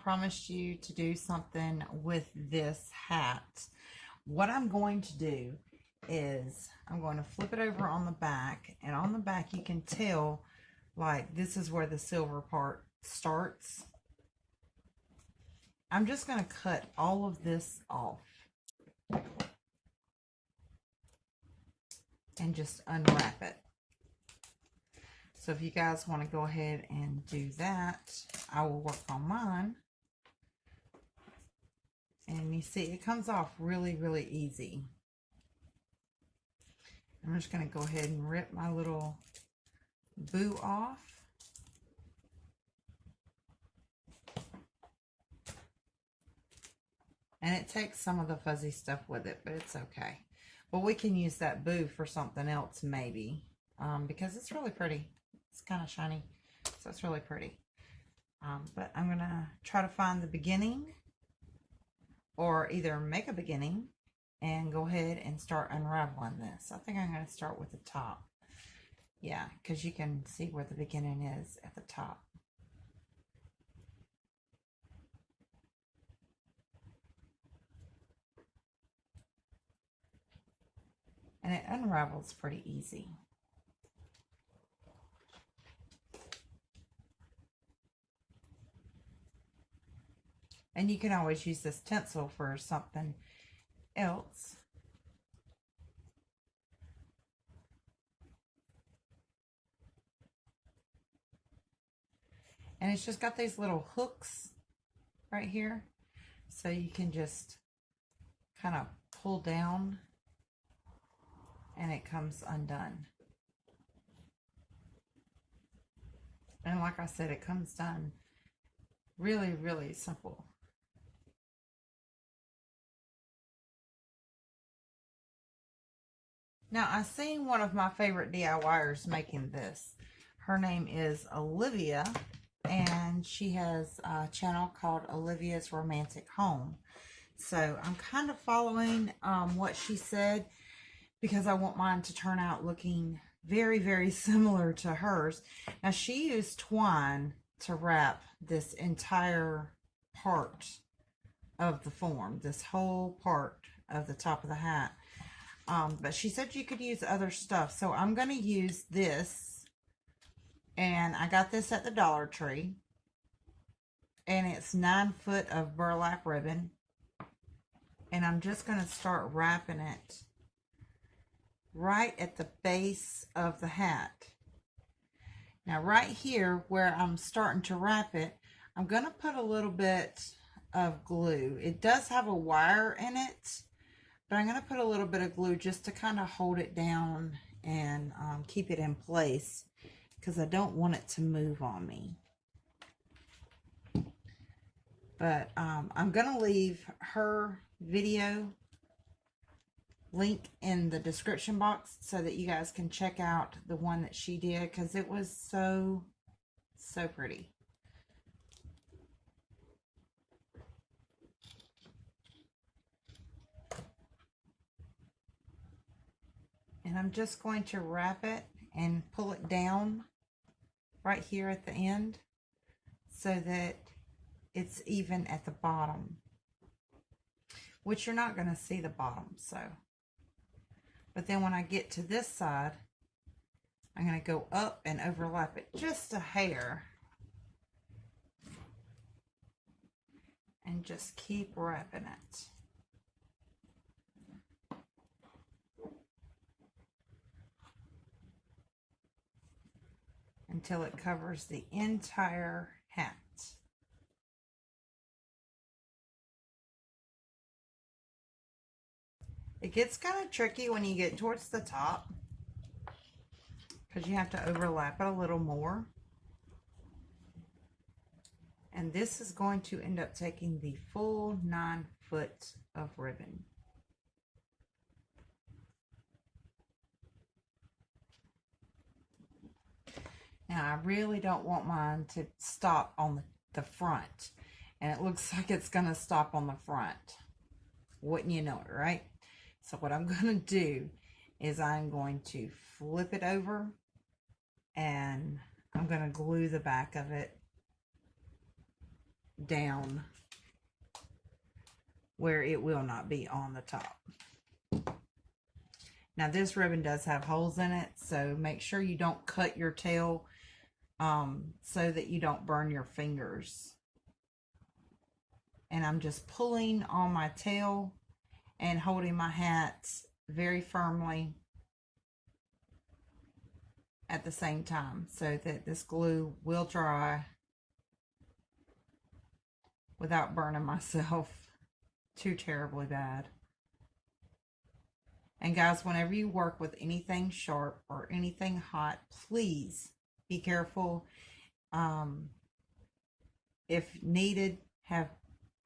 promised you to do something with this hat. What I'm going to do is I'm going to flip it over on the back, and on the back you can tell like this is where the silver part starts. I'm just going to cut all of this off and just unwrap it. So if you guys want to go ahead and do that, I will work on mine. And you see, it comes off really, really easy. I'm just going to go ahead and rip my little boo off. And it takes some of the fuzzy stuff with it, but it's okay. Well, we can use that boo for something else maybe, because it's really pretty. It's kind of shiny, so it's really pretty. But I'm going to try to find the beginning, or either make a beginning and go ahead and start unraveling this. I think I'm going to start with the top. Yeah, because you can see where the beginning is at the top. And it unravels pretty easy. And you can always use this tinsel for something else. And it's just got these little hooks right here. So you can just kind of pull down and it comes undone. And like I said, it comes done really, really simple. Now, I've seen one of my favorite DIYers making this. Her name is Olivia, and she has a channel called Olivia's Romantic Home. So I'm kind of following what she said, because I want mine to turn out looking very, very similar to hers. Now, she used twine to wrap this entire part of the form, this whole part of the top of the hat. But she said you could use other stuff. So I'm going to use this. And I got this at the Dollar Tree. And it's 9 foot of burlap ribbon. And I'm just going to start wrapping it right at the base of the hat. Now right here where I'm starting to wrap it, I'm going to put a little bit of glue. It does have a wire in it, but I'm going to put a little bit of glue just to kind of hold it down and keep it in place, because I don't want it to move on me. But I'm going to leave her video link in the description box so that you guys can check out the one that she did, because it was so pretty. And I'm just going to wrap it and pull it down right here at the end so that it's even at the bottom, which you're not going to see the bottom. So, but then when I get to this side, I'm going to go up and overlap it just a hair and just keep wrapping it. Until it covers the entire hat. It gets kind of tricky when you get towards the top, because you have to overlap it a little more. And this is going to end up taking the full 9 foot of ribbon. Now, I really don't want mine to stop on the front. And it looks like it's going to stop on the front. Wouldn't you know it, right? So what I'm going to do is I'm going to flip it over. And I'm going to glue the back of it down where it will not be on the top. Now this ribbon does have holes in it, so make sure you don't cut your tail so that you don't burn your fingers. And I'm just pulling on my tail and holding my hat very firmly at the same time so that this glue will dry without burning myself too terribly bad. And guys, whenever you work with anything sharp or anything hot, please be careful. If needed, have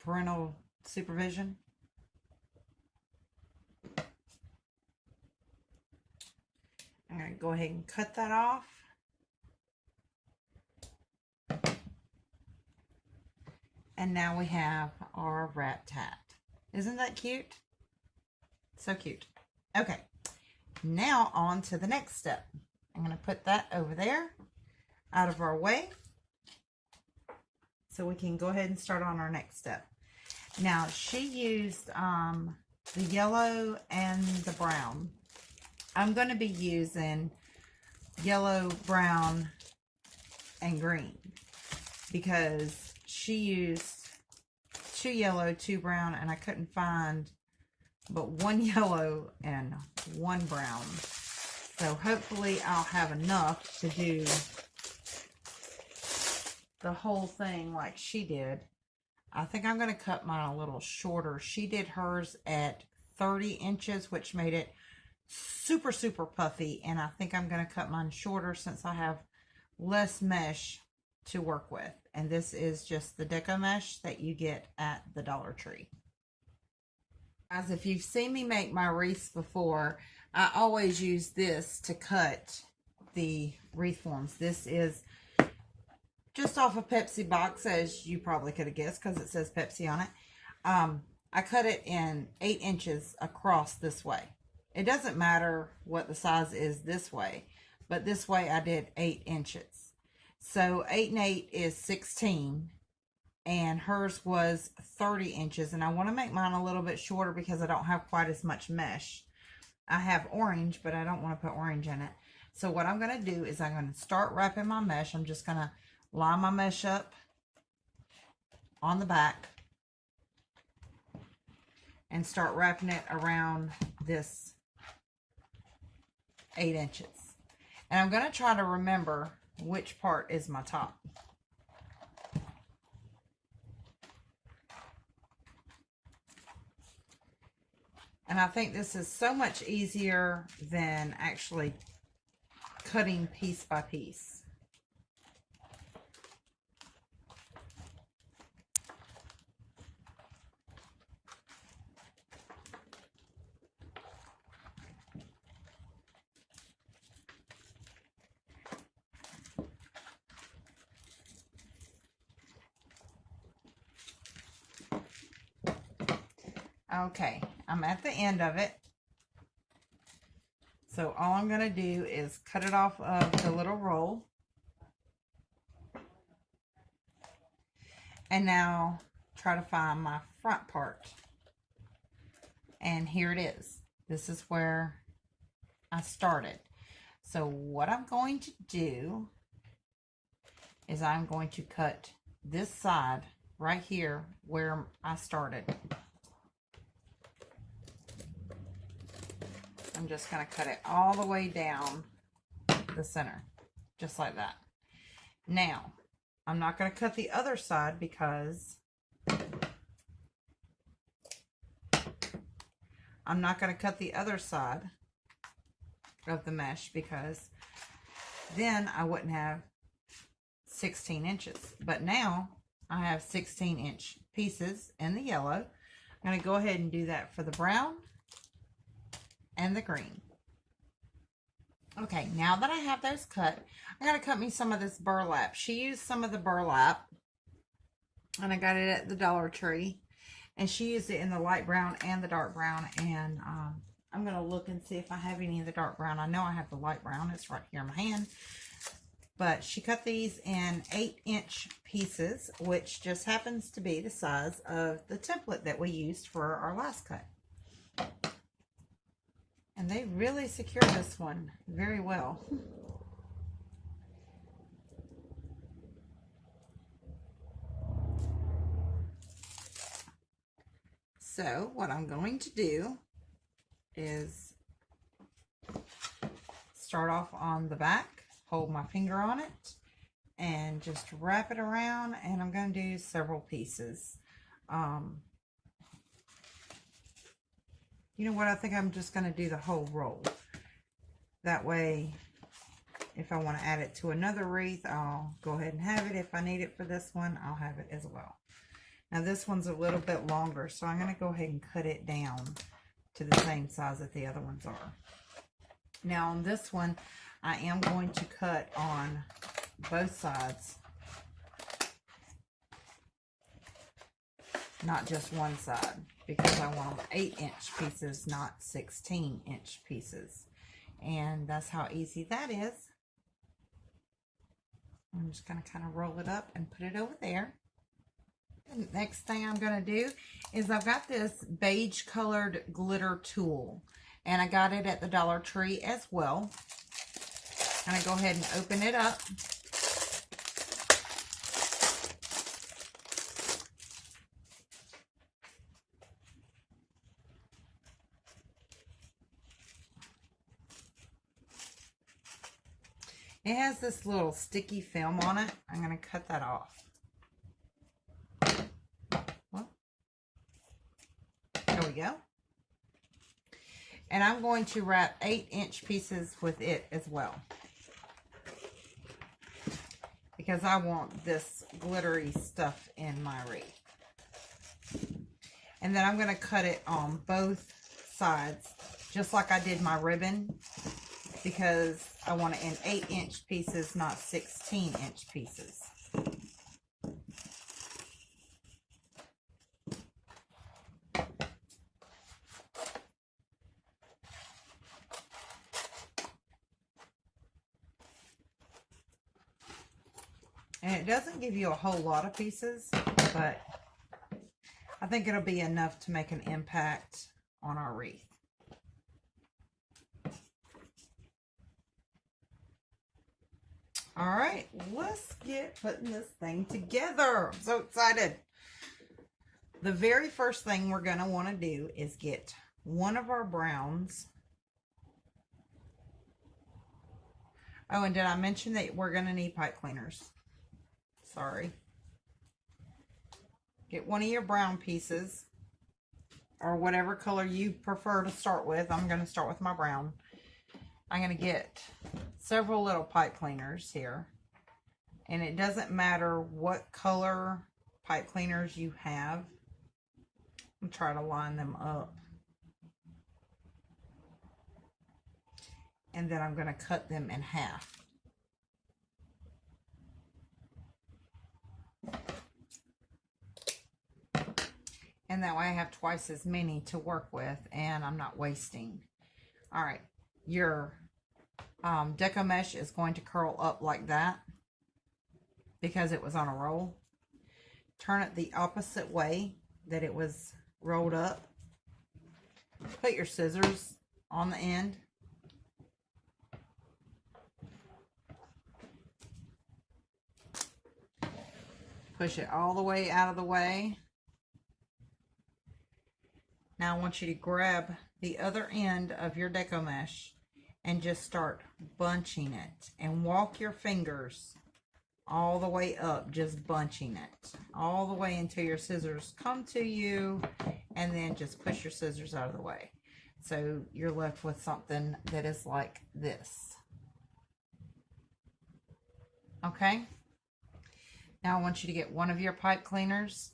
parental supervision. I'm going to go ahead and cut that off. And now we have our rat tat. Isn't that cute? So cute. Okay, now on to the next step. I'm going to put that over there out of our way so we can go ahead and start on our next step. Now, she used the yellow and the brown. I'm going to be using yellow, brown, and green because she used 2 yellow, 2 brown, and I couldn't find but 1 yellow and 1 brown. So hopefully I'll have enough to do the whole thing like she did. I think I'm going to cut mine a little shorter. She did hers at 30 inches, which made it super, super puffy. And I think I'm going to cut mine shorter since I have less mesh to work with. And this is just the deco mesh that you get at the Dollar Tree. Guys, if you've seen me make my wreaths before, I always use this to cut the wreath forms. This is just off a Pepsi box, as you probably could have guessed because it says Pepsi on it. I cut it in 8 inches across this way. It doesn't matter what the size is this way, but this way I did 8 inches. So 8 and 8 is 16. And hers was 30 inches. And I want to make mine a little bit shorter because I don't have quite as much mesh. I have orange, but I don't want to put orange in it. So what I'm going to do is I'm going to start wrapping my mesh. I'm just going to line my mesh up on the back and start wrapping it around this 8 inches. And I'm going to try to remember which part is my top. And I think this is so much easier than actually cutting piece by piece. Okay, I'm at the end of it. So all I'm going to do is cut it off of the little roll. And now try to find my front part. And here it is. This is where I started. So what I'm going to do is I'm going to cut this side right here where I started. I'm just going to cut it all the way down the center, just like that. Now, I'm not going to cut the other side because I'm not going to cut the other side of the mesh because then I wouldn't have 16 inches. But now I have 16-inch pieces in the yellow. I'm going to go ahead and do that for the brown and the green. Okay, now that I have those cut, I'm going to cut me some of this burlap. She used some of the burlap, and I got it at the Dollar Tree, and she used it in the light brown and the dark brown, and I'm going to look and see if I have any of the dark brown. I know I have the light brown. It's right here in my hand. But she cut these in 8-inch pieces, which just happens to be the size of the template that we used for our last cut. And they really secure this one very well. So what I'm going to do is start off on the back, hold my finger on it, and just wrap it around, and I'm going to do several pieces. You know what, I think I'm just going to do the whole roll. That way, if I want to add it to another wreath, I'll go ahead and have it. If I need it for this one, I'll have it as well. Now this one's a little bit longer, so I'm going to go ahead and cut it down to the same size that the other ones are. Now on this one, I am going to cut on both sides, not just one side, because I want them 8-inch pieces, not 16-inch pieces. And that's how easy that is. I'm just going to kind of roll it up and put it over there. And the next thing I'm going to do is I've got this beige colored glitter tool, and I got it at the Dollar Tree as well. I'm going to go ahead and open it up. It has this little sticky film on it. I'm going to cut that off. There we go. And I'm going to wrap 8-inch pieces with it as well, because I want this glittery stuff in my wreath. And then I'm going to cut it on both sides, just like I did my ribbon, because I want it in 8-inch pieces, not 16-inch pieces. And it doesn't give you a whole lot of pieces, but I think it'll be enough to make an impact on our wreath. All right, let's get putting this thing together. I'm so excited. The very first thing we're going to want to do is get one of our browns. Oh, and did I mention that we're going to need pipe cleaners? Sorry. Get one of your brown pieces, or whatever color you prefer to start with. I'm going to start with my brown. I'm going to get several little pipe cleaners here. And it doesn't matter what color pipe cleaners you have. I'm trying to line them up. And then I'm going to cut them in half. And that way I have twice as many to work with, and I'm not wasting. All right, your deco mesh is going to curl up like that because it was on a roll. Turn it the opposite way that it was rolled up. Put your scissors on the end. Push it all the way out of the way. Now I want you to grab the other end of your deco mesh and just start bunching it, and walk your fingers all the way up, just bunching it all the way until your scissors come to you, and then just push your scissors out of the way. So you're left with something that is like this. Okay? Now I want you to get one of your pipe cleaners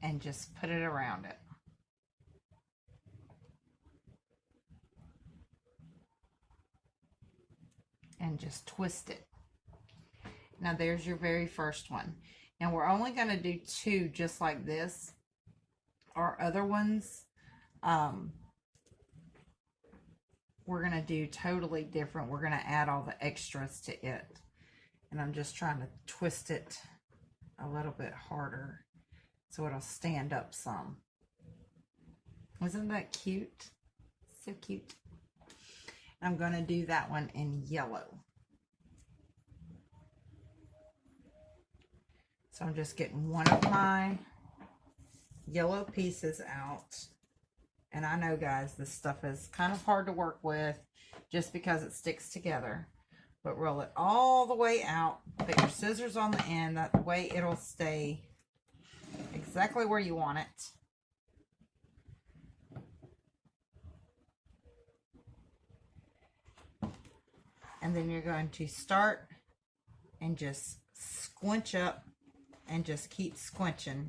and just put it around it. And just twist it. Now there's your very first one. Now we're only going to do 2 just like this. Our other ones, we're going to do totally different. We're going to add all the extras to it. And I'm just trying to twist it a little bit harder so it'll stand up some. Isn't that cute? So cute. I'm going to do that one in yellow. So I'm just getting one of my yellow pieces out. And I know, guys, this stuff is kind of hard to work with just because it sticks together. But roll it all the way out. Put your scissors on the end. That way it'll stay exactly where you want it. And then you're going to start and just squinch up and just keep squinching.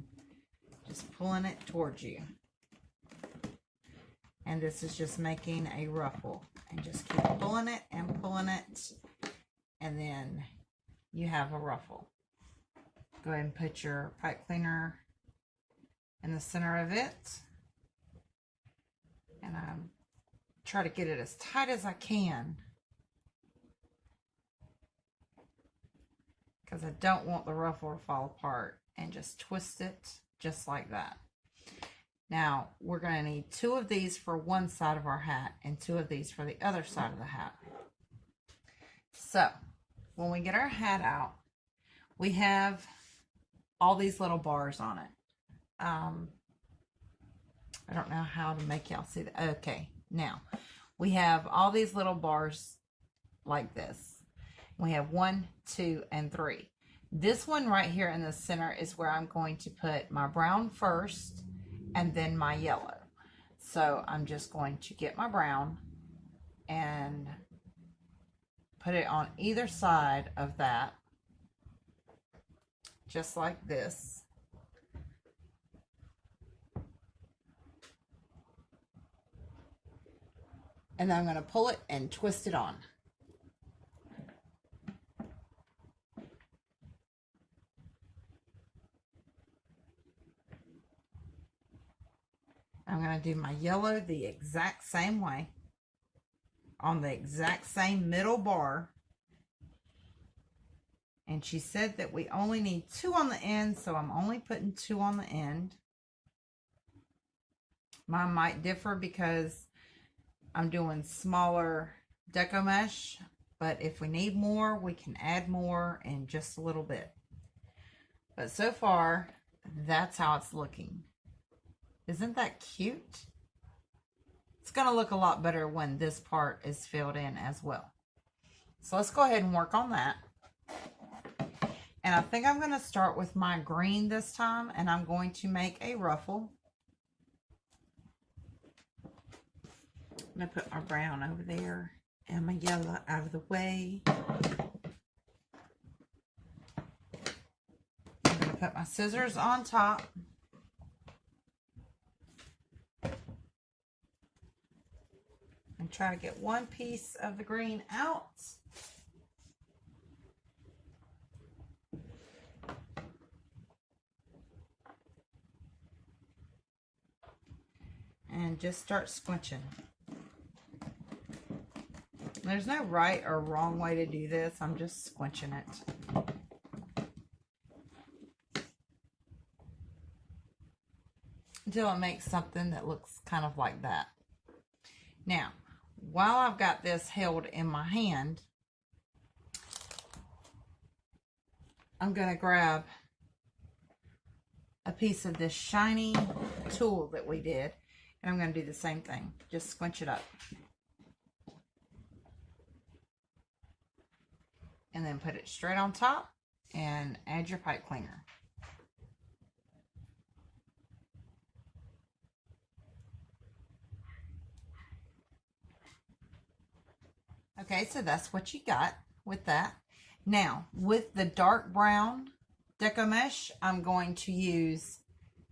Just pulling it towards you. And this is just making a ruffle. And just keep pulling it and pulling it. And then you have a ruffle. Go ahead and put your pipe cleaner in the center of it. And I try to get it as tight as I can, because I don't want the ruffle to fall apart. And just twist it just like that. Now, we're going to need 2 of these for one side of our hat and 2 of these for the other side of the hat. So, when we get our hat out, we have all these little bars on it. I don't know how to make y'all see that. Okay, now, we have all these little bars like this. We have 1, 2, and 3. This one right here in the center is where I'm going to put my brown first and then my yellow. So I'm just going to get my brown and put it on either side of that, just like this. And then I'm going to pull it and twist it on. I'm going to do my yellow the exact same way on the exact same middle bar. And she said that we only need 2 on the end, so I'm only putting 2 on the end. Mine might differ because I'm doing smaller deco mesh, but if we need more, we can add more in just a little bit. But so far, that's how it's looking. Isn't that cute? It's going to look a lot better when this part is filled in as well. So let's go ahead and work on that. And I think I'm going to start with my green this time, and I'm going to make a ruffle. I'm going to put my brown over there and my yellow out of the way. I'm going to put my scissors on top. And try to get one piece of the green out. And just start squinching. There's no right or wrong way to do this. I'm just squinching it. Until it makes something that looks kind of like that. Now, while I've got this held in my hand, I'm going to grab a piece of this shiny tool that we did, and I'm going to do the same thing. Just squinch it up. And then put it straight on top and add your pipe cleaner. Okay, so that's what you got with that. Now, with the dark brown deco mesh, I'm going to use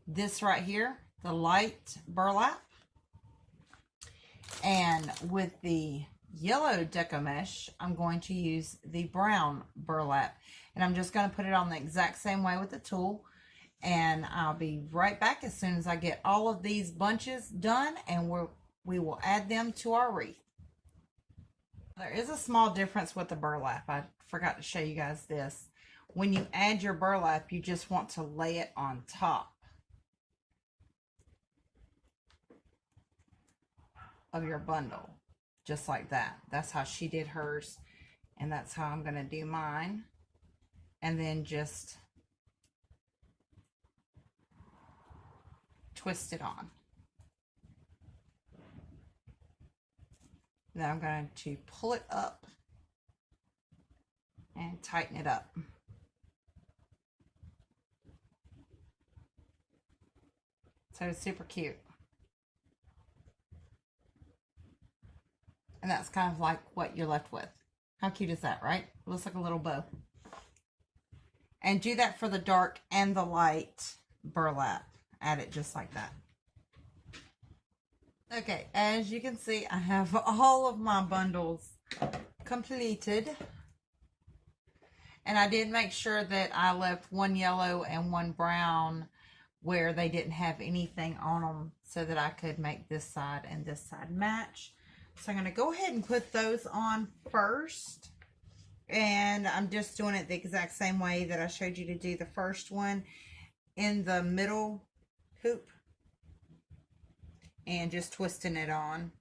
this right here, the light burlap. And with the yellow deco mesh, I'm going to use the brown burlap. And I'm just going to put it on the exact same way with the tool. And I'll be right back as soon as I get all of these bunches done, and we will add them to our wreath. There is a small difference with the burlap. I forgot to show you guys this. When you add your burlap, you just want to lay it on top of your bundle, just like that. That's how she did hers, and that's how I'm going to do mine. And then just twist it on. Then I'm going to pull it up and tighten it up. So it's super cute. And that's kind of like what you're left with. How cute is that, right? It looks like a little bow. And do that for the dark and the light burlap. Add it just like that. Okay, as you can see, I have all of my bundles completed. And I did make sure that I left one yellow and one brown where they didn't have anything on them so that I could make this side and this side match. So I'm going to go ahead and put those on first. And I'm just doing it the exact same way that I showed you to do the first one, in the middle hoop. And just twisting it on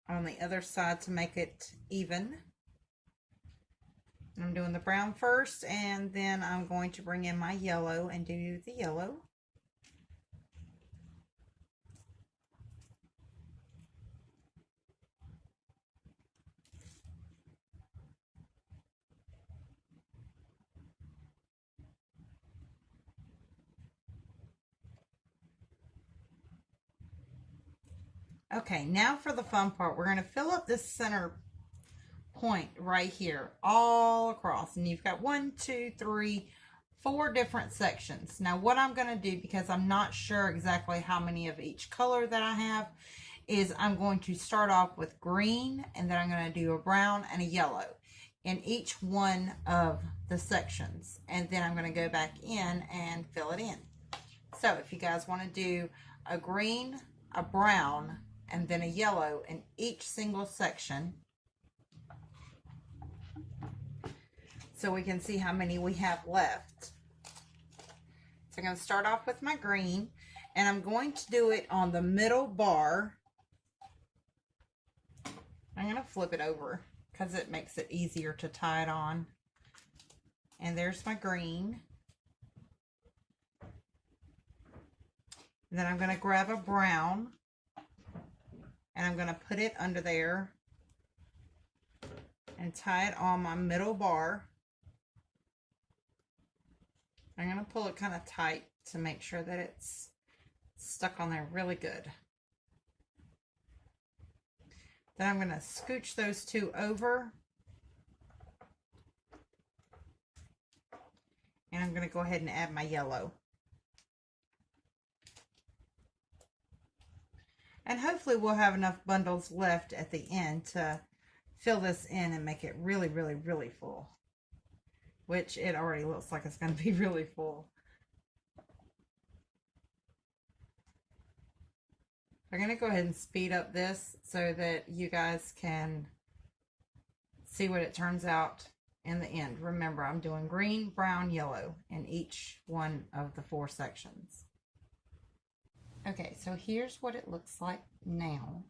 the other side to make it even. I'm doing the brown first, and then I'm going to bring in my yellow and do the yellow. Okay, now for the fun part. We're going to fill up this center point right here all across, and you've got 1, 2, 3, 4 different sections. Now what I'm going to do, because I'm not sure exactly how many of each color that I have, is I'm going to start off with green, and then I'm going to do a brown and a yellow in each one of the sections, and then I'm going to go back in and fill it in. So if you guys want to do a green, a brown, and then a yellow in each single section, so we can see how many we have left. So I'm going to start off with my green, and I'm going to do it on the middle bar. I'm going to flip it over because it makes it easier to tie it on. And there's my green. Then I'm going to grab a brown, and I'm going to put it under there and tie it on my middle bar. I'm going to pull it kind of tight to make sure that it's stuck on there really good. Then I'm going to scooch those two over. And I'm going to go ahead and add my yellow. And hopefully we'll have enough bundles left at the end to fill this in and make it really, really, really full. Which it already looks like it's going to be really full. I'm going to go ahead and speed up this so that you guys can see what it turns out in the end. Remember, I'm doing green, brown, yellow in each one of the 4 sections. Okay, so here's what it looks like now.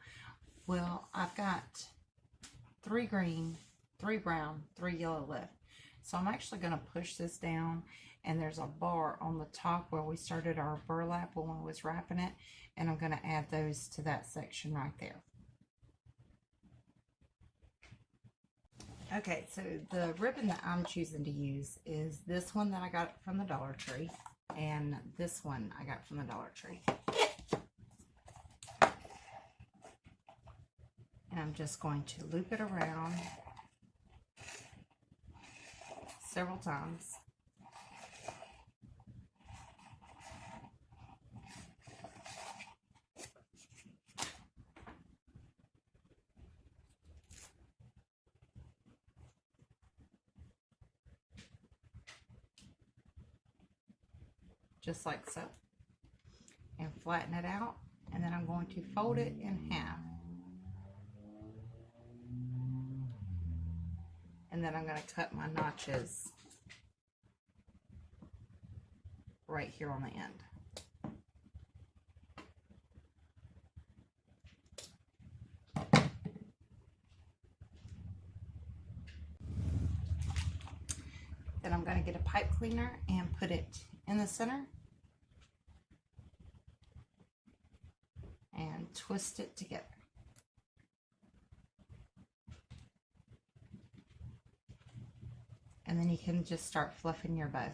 Well, I've got 3 green, 3 brown, 3 yellow left. So I'm actually going to push this down, and there's a bar on the top where we started our burlap when we was wrapping it, and I'm going to add those to that section right there. Okay, so the ribbon that I'm choosing to use is this one that I got from the Dollar Tree, and this one I got from the Dollar Tree. And I'm just going to loop it around several times. Just like so. And flatten it out, and then I'm going to fold it in half. then I'm going to cut my notches right here on the end. Then I'm going to get a pipe cleaner and put it in the center and twist it together. And then you can just start fluffing your bow.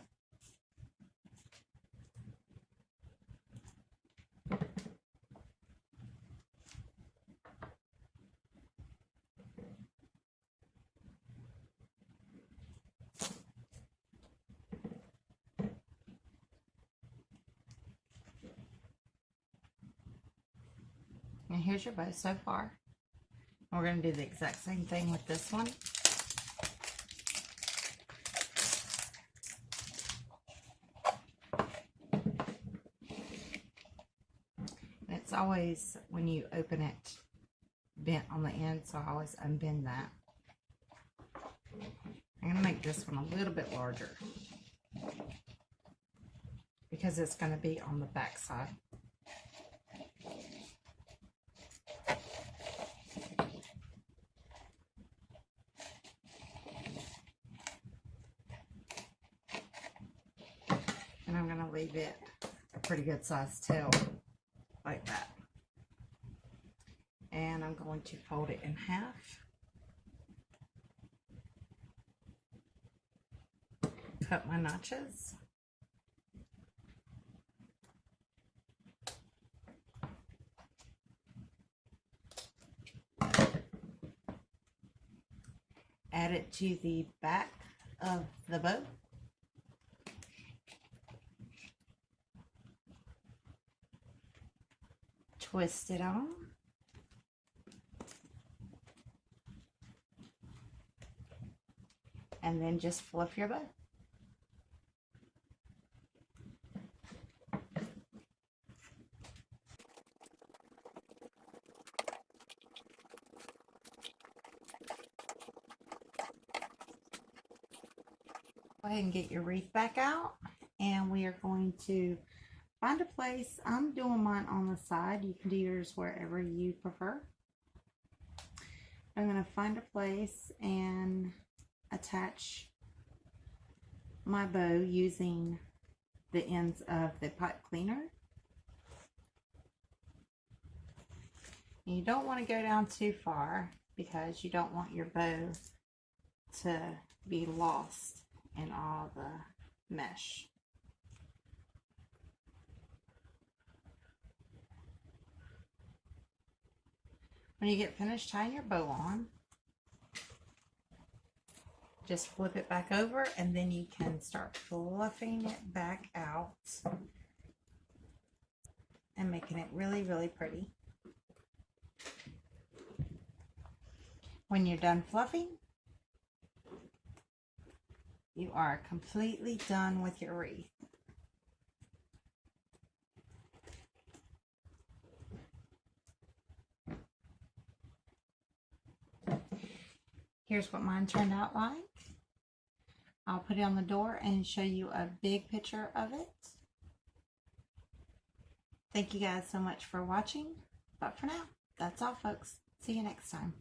And here's your bow so far. And we're going to do the exact same thing with this one. And it's always, when you open it, bent on the end, so I always unbend that. I'm going to make this one a little bit larger because it's going to be on the back side. And I'm going to leave it a pretty good size tail like that. And I'm going to fold it in half. Cut my notches. Add it to the back of the bow. Twist it on. And then just fluff your bow. Go ahead and get your wreath back out, and we are going to find a place. I'm doing mine on the side. You can do yours wherever you prefer. I'm going to find a place and attach my bow using the ends of the pipe cleaner. And you don't want to go down too far because you don't want your bow to be lost in all the mesh. When you get finished tying your bow on, just flip it back over, and then you can start fluffing it back out and making it really, really pretty. When you're done fluffing, you are completely done with your wreath. Here's what mine turned out like. I'll put it on the door and show you a big picture of it. Thank you guys so much for watching. But for now, that's all, folks. See you next time.